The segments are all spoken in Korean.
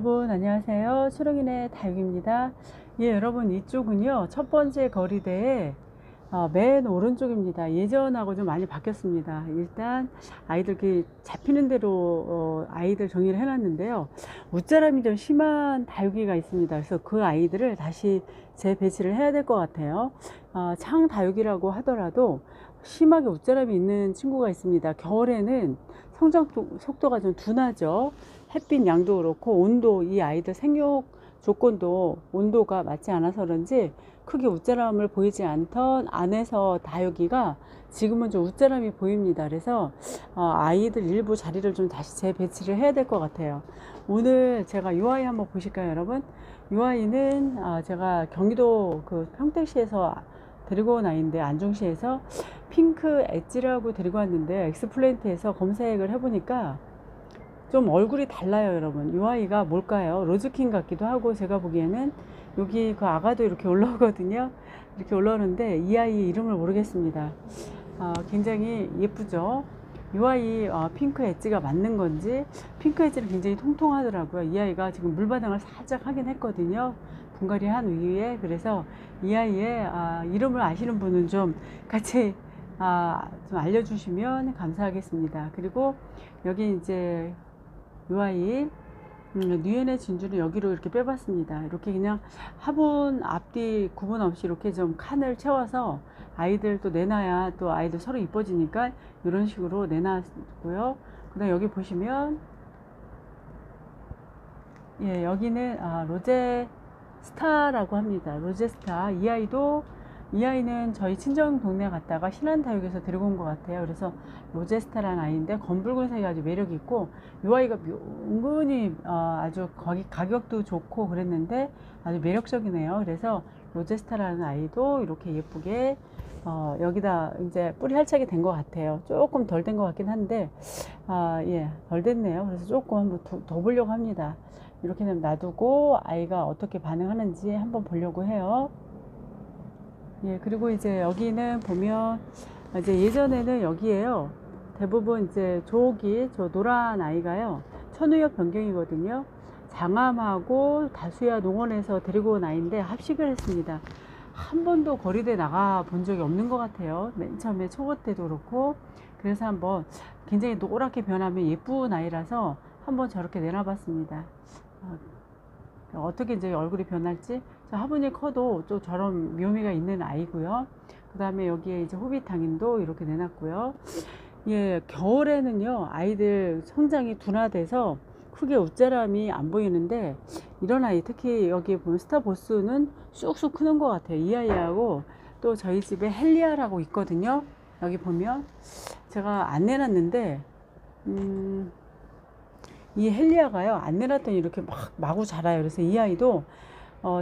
여러분 안녕하세요. 추릉인의 다육입니다. 예, 여러분 이쪽은요 첫 번째 거리대에 맨 오른쪽입니다. 예전하고 좀 많이 바뀌었습니다. 일단 아이들 잡히는 대로 아이들 정리를 해놨는데요. 웃자람이 좀 심한 다육이가 있습니다. 그래서 그 아이들을 다시 재배치를 해야 될 것 같아요. 창 다육이라고 하더라도 심하게 웃자람이 있는 친구가 있습니다. 겨울에는 성장 속도가 좀 둔하죠. 햇빛 양도 그렇고 온도, 이 아이들 생육 조건도 온도가 맞지 않아서 그런지 크게 웃자람을 보이지 않던 안에서 다육이가 지금은 좀 웃자람이 보입니다. 그래서 아이들 일부 자리를 좀 다시 재배치를 해야 될 것 같아요. 오늘 제가 이 아이 한번 보실까요, 여러분? 이 아이는 제가 경기도 그 평택시에서 데리고 온 아이인데, 안중시에서 핑크 엣지라고 데리고 왔는데, 엑스플레인트에서 검색을 해보니까 좀 얼굴이 달라요, 여러분. 이 아이가 뭘까요? 로즈킹 같기도 하고, 제가 보기에는 여기 그 아가도 이렇게 올라오거든요. 이렇게 올라오는데 이 아이 이름을 모르겠습니다. 굉장히 예쁘죠. 이 아이 핑크 엣지가 맞는 건지, 핑크 엣지는 굉장히 통통하더라고요. 이 아이가 지금 물바닥을 살짝 하긴 했거든요, 분갈이 한 이후에. 그래서 이 아이의 이름을 아시는 분은 좀 같이 좀 알려주시면 감사하겠습니다. 그리고 여기 이제 이 아이 뉴엔의 진주는 여기로 이렇게 빼봤습니다. 이렇게 그냥 화분 앞뒤 구분 없이 이렇게 좀 칸을 채워서 아이들 또 내놔야 또 아이들 서로 이뻐지니까 이런 식으로 내놨고요. 그 다음 여기 보시면, 예, 여기는 로제 스타라고 합니다. 로제 스타. 이 아이는 저희 친정 동네 갔다가 신안다육에서 데리고 온 것 같아요. 그래서 로제스타라는 아이인데 검붉은색이 아주 매력이 있고, 이 아이가 은근히 아주 거기 가격도 좋고 그랬는데 아주 매력적이네요. 그래서 로제스타라는 아이도 이렇게 예쁘게 여기다 이제 뿌리 활착이 된 것 같아요. 조금 덜 된 것 같긴 한데 예, 덜 됐네요. 그래서 조금 한번 더 보려고 합니다. 이렇게 놔두고 아이가 어떻게 반응하는지 한번 보려고 해요. 예, 그리고 이제 여기는 보면 이제 예전에는 여기에요, 대부분 이제 저 노란 아이가요, 천우엽 변경이거든요. 장암하고 다수야 농원에서 데리고 온 아이인데 합식을 했습니다. 한 번도 거리대 나가 본 적이 없는 것 같아요. 맨 처음에 초보 때도 그렇고. 그래서 한번 굉장히 노랗게 변하면 예쁜 아이라서 한번 저렇게 내놔봤습니다. 어떻게 이제 얼굴이 변할지. 화분이 커도 또 저런 묘미가 있는 아이고요. 그 다음에 여기에 이제 호빗당인도 이렇게 내놨고요. 예, 겨울에는요 아이들 성장이 둔화돼서 크게 웃자람이 안 보이는데, 이런 아이 특히 여기 보면 스타보스는 쑥쑥 크는 것 같아요. 이 아이하고 또 저희 집에 헬리아라고 있거든요. 여기 보면 제가 안 내놨는데 이 헬리아가요, 안 내놨더니 이렇게 마구 자라요. 그래서 이 아이도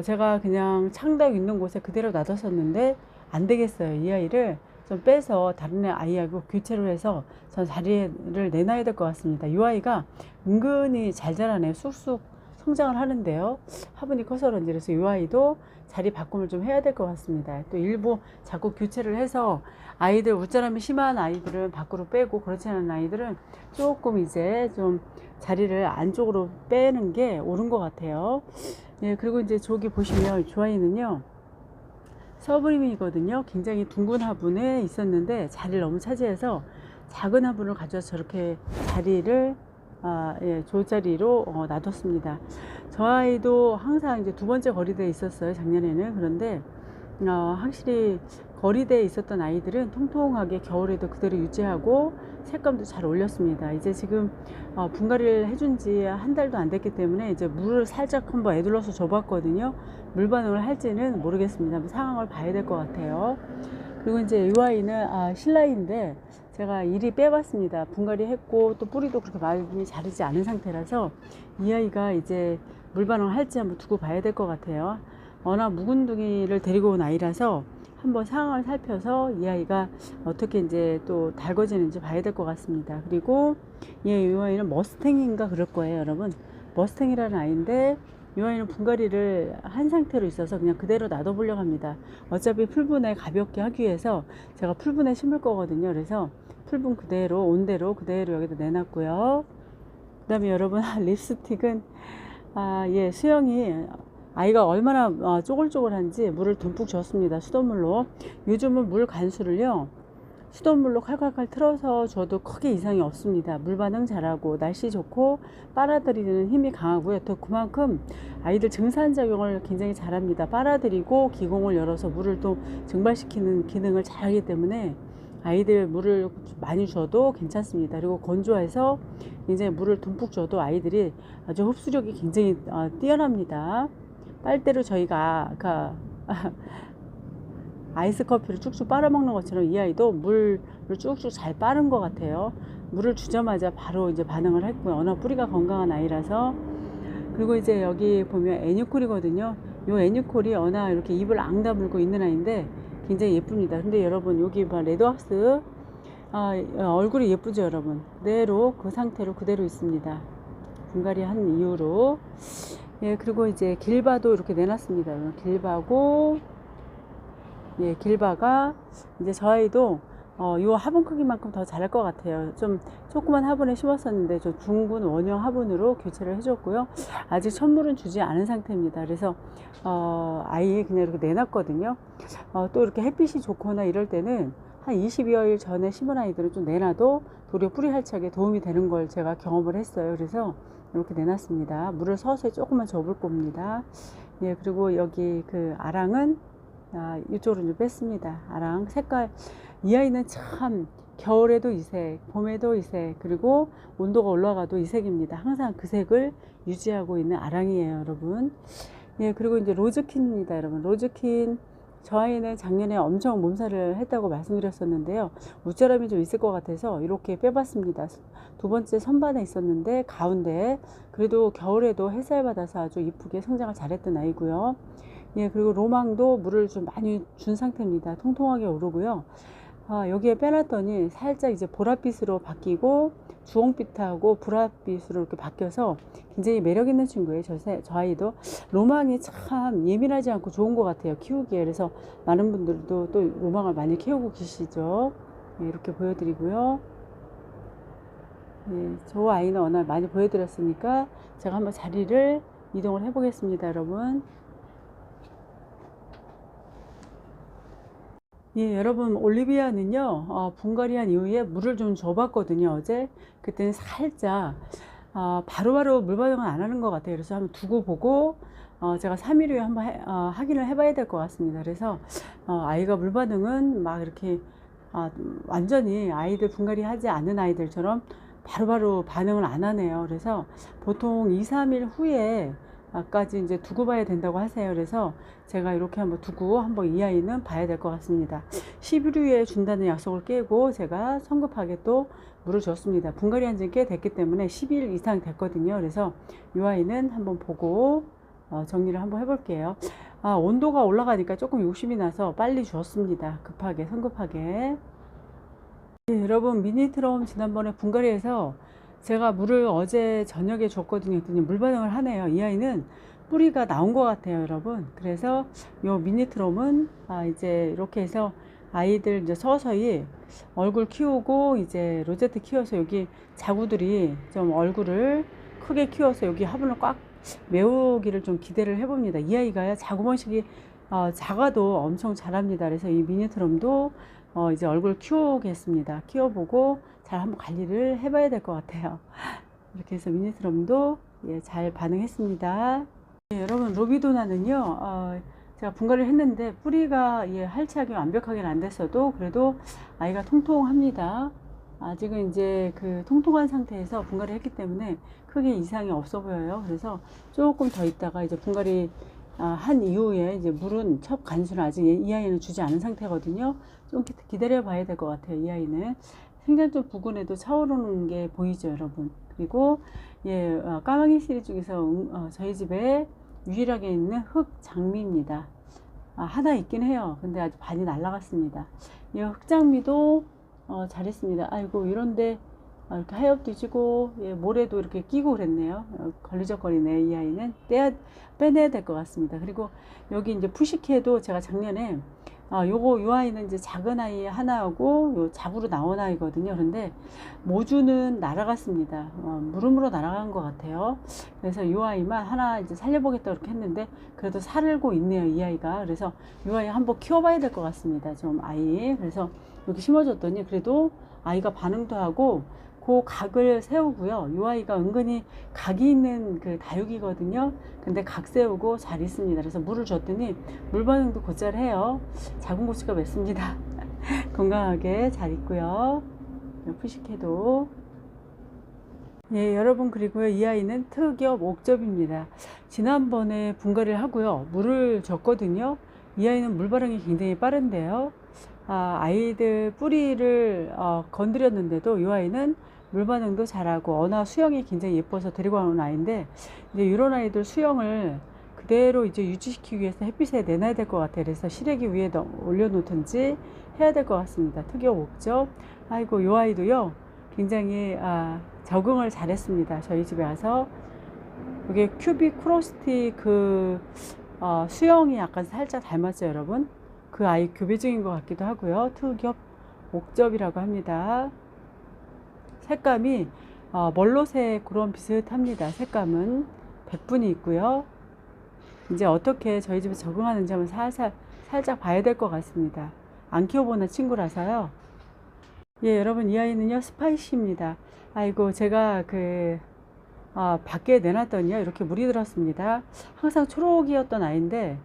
제가 그냥 창다육 있는 곳에 그대로 놔뒀었는데 안 되겠어요. 이 아이를 좀 빼서 다른 아이하고 교체를 해서 전 자리를 내놔야 될 것 같습니다. 이 아이가 은근히 잘 자라네요. 쑥쑥 성장을 하는데요. 화분이 커서 그런지. 그래서 이 아이도 자리 바꿈을 좀 해야 될 것 같습니다. 또 일부 자꾸 교체를 해서 아이들, 웃자람이 심한 아이들은 밖으로 빼고, 그렇지 않은 아이들은 조금 이제 좀 자리를 안쪽으로 빼는 게 옳은 것 같아요. 예, 그리고 이제 저기 보시면 이 아이는요, 서브림이거든요. 굉장히 둥근 화분에 있었는데 자리를 너무 차지해서 작은 화분을 가져와서 저렇게 자리를 예, 조자리로 놔뒀습니다. 저 아이도 항상 이제 두 번째 거리대에 있었어요, 작년에는. 그런데 확실히 거리대에 있었던 아이들은 통통하게 겨울에도 그대로 유지하고 색감도 잘 올렸습니다. 이제 지금 분갈이를 해준 지 한 달도 안 됐기 때문에 이제 물을 살짝 한번 애둘러서 줘봤거든요. 물 반응을 할지는 모르겠습니다. 상황을 봐야 될 것 같아요. 그리고 이제 이 아이는 신라인데 제가 이리 빼봤습니다. 분갈이 했고 또 뿌리도 그렇게 많이 자르지 않은 상태라서 이 아이가 이제 물 반응을 할지 한번 두고 봐야 될 것 같아요. 워낙 묵은둥이를 데리고 온 아이라서 한번 상황을 살펴서 이 아이가 어떻게 이제 또 달궈지는지 봐야 될 것 같습니다. 그리고 예, 이 아이는 머스탱인가 그럴 거예요, 여러분. 머스탱이라는 아이인데 이 아이는 분갈이를 한 상태로 있어서 그냥 그대로 놔둬보려고 합니다. 어차피 풀분에 가볍게 하기 위해서 제가 풀분에 심을 거거든요. 그래서 풀분 그대로 온대로 그대로 여기다 내놨고요. 그 다음에 여러분 립스틱은 예, 수영이 아이가 얼마나 쪼글쪼글한지 물을 듬뿍 줬습니다. 수돗물로. 요즘은 물 간수를요, 수돗물로 칼칼칼 틀어서 줘도 크게 이상이 없습니다. 물 반응 잘하고 날씨 좋고 빨아들이는 힘이 강하고요. 또 그만큼 아이들 증산작용을 굉장히 잘합니다. 빨아들이고 기공을 열어서 물을 또 증발시키는 기능을 잘하기 때문에 아이들 물을 많이 줘도 괜찮습니다. 그리고 건조해서 이제 물을 듬뿍 줘도 아이들이 아주 흡수력이 굉장히 뛰어납니다. 빨대로 저희가 아이스 커피를 쭉쭉 빨아먹는 것처럼 이 아이도 물을 쭉쭉 잘 빠른 것 같아요. 물을 주자마자 바로 이제 반응을 했고요. 워낙 뿌리가 건강한 아이라서. 그리고 이제 여기 보면 애니콜이거든요. 요 애니콜이 워낙 이렇게 입을 앙 다물고 있는 아이인데 굉장히 예쁩니다. 근데 여러분 여기 봐, 레드왁스 얼굴이 예쁘죠 여러분. 그대로 그 상태로 그대로 있습니다. 분갈이 한 이후로. 예, 그리고 이제 길바도 이렇게 내놨습니다. 길바고, 예, 길바가 이제 저 아이도 요 화분 크기만큼 더 자랄 것 같아요. 좀 조그만 화분에 심었었는데 저 둥근 원형 화분으로 교체를 해줬고요. 아직 천물은 주지 않은 상태입니다. 그래서 아이 그냥 이렇게 내놨거든요. 또 이렇게 햇빛이 좋거나 이럴 때는 한 20여일 전에 심은 아이들은 좀 내놔도 도리어 뿌리 활착에 도움이 되는 걸 제가 경험을 했어요. 그래서 이렇게 내놨습니다. 물을 서서히 조금만 줘볼 겁니다. 예, 그리고 여기 그 아랑은 이쪽으로 좀 뺐습니다. 아랑 색깔, 이 아이는 참 겨울에도 이 색, 봄에도 이 색, 그리고 온도가 올라가도 이 색입니다. 항상 그 색을 유지하고 있는 아랑이에요, 여러분. 예, 그리고 이제 로즈킨입니다, 여러분. 로즈킨, 저 아이는 작년에 엄청 몸살을 했다고 말씀드렸었는데요. 웃자람이 좀 있을 것 같아서 이렇게 빼봤습니다. 두 번째 선반에 있었는데 가운데, 그래도 겨울에도 햇살 받아서 아주 이쁘게 성장을 잘했던 아이고요. 예, 그리고 로망도 물을 좀 많이 준 상태입니다. 통통하게 오르고요. 여기에 빼놨더니 살짝 이제 보랏빛으로 바뀌고 주홍빛하고 보랏빛으로 이렇게 바뀌어서 굉장히 매력 있는 친구예요. 저 아이도 로망이 참 예민하지 않고 좋은 것 같아요, 키우기에. 그래서 많은 분들도 또 로망을 많이 키우고 계시죠. 예, 이렇게 보여드리고요. 예, 저 아이는 워낙 많이 보여드렸으니까 제가 한번 자리를 이동을 해 보겠습니다, 여러분. 예, 여러분, 올리비아는요, 분갈이한 이후에 물을 좀 줘봤거든요, 어제. 그때는 살짝, 바로바로 물 반응은 안 하는 것 같아요. 그래서 한번 두고 보고, 제가 3일 후에 한번 확인을 해봐야 될 것 같습니다. 그래서, 아이가 물 반응은 막 이렇게, 완전히 아이들 분갈이 하지 않는 아이들처럼 바로바로 반응을 안 하네요. 그래서 보통 2, 3일 후에 까지 이제 두고 봐야 된다고 하세요. 그래서 제가 이렇게 한번 두고 한번 이 아이는 봐야 될 것 같습니다. 10일 후에 준다는 약속을 깨고 제가 성급하게 또 물을 줬습니다. 분갈이 한 지 꽤 됐기 때문에 10일 이상 됐거든요. 그래서 이 아이는 한번 보고 정리를 한번 해볼게요. 온도가 올라가니까 조금 욕심이 나서 빨리 주었습니다. 급하게, 성급하게. 네, 여러분, 미니트럼 지난번에 분갈이에서 제가 물을 어제 저녁에 줬거든요. 했더니 물 반응을 하네요. 이 아이는 뿌리가 나온 것 같아요, 여러분. 그래서 요 미니트럼은 이제 이렇게 해서 아이들 이제 서서히 얼굴 키우고 이제 로제트 키워서 여기 자구들이 좀 얼굴을 크게 키워서 여기 화분을 꽉 메우기를 좀 기대를 해봅니다. 이 아이가요, 자구번식이 작아도 엄청 잘합니다. 그래서 이 미니트럼도 이제 얼굴 키우겠습니다. 키워보고 잘 한번 관리를 해봐야 될 것 같아요. 이렇게 해서 미니트럼도 예, 잘 반응했습니다. 예, 여러분, 로비도나는요, 제가 분갈이를 했는데 뿌리가 예, 할착이 완벽하게는 안 됐어도 그래도 아이가 통통합니다. 아직은 이제 그 통통한 상태에서 분갈이 했기 때문에 크게 이상이 없어 보여요. 그래서 조금 더 있다가 이제 분갈이 한 이후에 이제 물은 첫 간수는 아직 이 아이는 주지 않은 상태거든요. 좀 기다려 봐야 될 것 같아요. 이 아이는 생장점 부근에도 차오르는 게 보이죠, 여러분. 그리고 예, 까마귀 시리즈 중에서 저희 집에 유일하게 있는 흑 장미입니다. 하나 있긴 해요. 근데 아주 반이 날라갔습니다. 이 흑장미도 잘했습니다. 아이고, 이런데 이렇게 하엽도 지고 예, 모래도 이렇게 끼고 그랬네요. 걸리적거리네. 이 아이는 빼내야 될 것 같습니다. 그리고 여기 이제 푸시케도 제가 작년에 요 아이는 이제 작은 아이 하나하고 요 잡으로 나온 아이거든요. 그런데 모주는 날아갔습니다. 물음으로 날아간 것 같아요. 그래서 요 아이만 하나 이제 살려보겠다 이렇게 했는데 그래도 살고 있네요, 이 아이가. 그래서 요 아이 한번 키워봐야 될 것 같습니다. 좀 아이. 그래서 이렇게 심어줬더니 그래도 아이가 반응도 하고 그 각을 세우고요. 요 아이가 은근히 각이 있는 그 다육이거든요. 근데 각 세우고 잘 있습니다. 그래서 물을 줬더니 물 반응도 곧잘 해요. 작은 고추가 맺습니다. 건강하게 잘 있고요. 푸식해도. 예, 여러분, 그리고요, 이 아이는 특이업 옥접입니다. 지난번에 분갈이를 하고요, 물을 줬거든요. 이 아이는 물 반응이 굉장히 빠른데요. 아이들 뿌리를 건드렸는데도 이 아이는 물 반응도 잘하고 언어 수영이 굉장히 예뻐서 데리고 온 아이인데, 이제 이런 아이들 수영을 그대로 이제 유지시키기 위해서 햇빛에 내놔야 될 것 같아요. 그래서 실외기 위에 올려놓든지 해야 될 것 같습니다. 특이업 옥접. 아이고, 이 아이도요, 굉장히 적응을 잘했습니다. 저희 집에 와서. 이게 큐빅 크로스티 수영이 약간 살짝 닮았죠, 여러분? 그 아이 교배 중인 것 같기도 하고요. 특이업 옥접이라고 합니다. 색감이 멀로색 그런 비슷합니다. 색감은 백분이 있고요. 이제 어떻게 저희 집에 적응하는지 한번 살짝 봐야 될 것 같습니다. 안 키워보는 친구라서요. 예, 여러분, 이 아이는요, 스파이시입니다. 아이고, 제가 밖에 내놨더니요, 이렇게 물이 들었습니다. 항상 초록이었던 아이인데,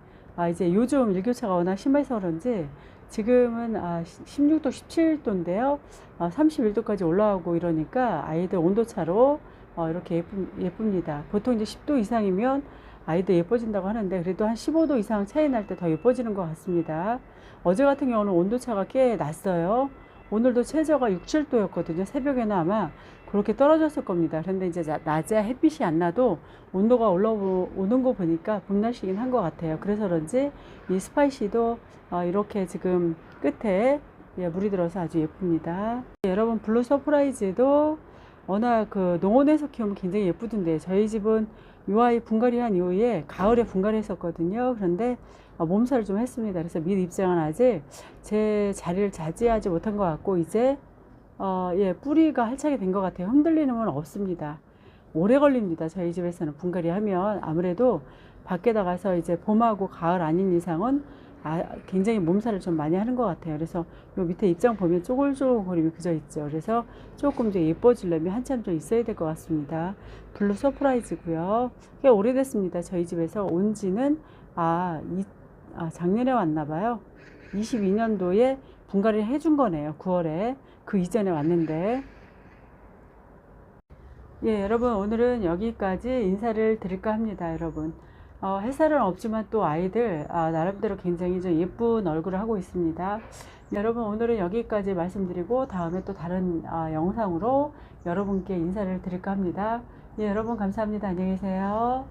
이제 요즘 일교차가 워낙 심해서 그런지, 지금은 16도, 17도인데요, 31도까지 올라오고 이러니까 아이들 온도차로 이렇게 예쁩니다. 보통 이제 10도 이상이면 아이들 예뻐진다고 하는데, 그래도 한 15도 이상 차이 날 때 더 예뻐지는 것 같습니다. 어제 같은 경우는 온도차가 꽤 났어요. 오늘도 최저가 6, 7도였거든요. 새벽에는 아마 그렇게 떨어졌을 겁니다. 그런데 이제 낮에 햇빛이 안 나도 온도가 올라오는 거 보니까 봄날씨긴 한 것 같아요. 그래서 그런지 이 스파이시도 이렇게 지금 끝에 물이 들어서 아주 예쁩니다. 여러분, 블루 서프라이즈도 워낙 농원에서 키우면 굉장히 예쁘던데, 저희 집은 이 아이 분갈이 한 이후에 가을에 분갈이 했었거든요. 그런데 몸살을 좀 했습니다. 그래서 밑 입장은 아직 제 자리를 차지하지 못한 것 같고, 이제 뿌리가 활착이 된 것 같아요. 흔들리는 건 없습니다. 오래 걸립니다. 저희 집에서는 분갈이 하면 아무래도 밖에 나가서 이제 봄하고 가을 아닌 이상은 굉장히 몸살을 좀 많이 하는 것 같아요. 그래서 요 밑에 입장 보면 쪼글쪼글거림이 그저 있죠. 그래서 조금 더 예뻐지려면 한참 좀 있어야 될 것 같습니다. 블루 서프라이즈고요. 꽤 오래됐습니다. 저희 집에서 온 지는 작년에 왔나 봐요. 22년도에 분갈이를 해준 거네요. 9월에. 그 이전에 왔는데. 예, 여러분, 오늘은 여기까지 인사를 드릴까 합니다, 여러분. 햇살은 없지만 또 아이들 나름대로 굉장히 좀 예쁜 얼굴을 하고 있습니다. 여러분, 오늘은 여기까지 말씀드리고 다음에 또 다른 영상으로 여러분께 인사를 드릴까 합니다. 예, 여러분, 감사합니다. 안녕히 계세요.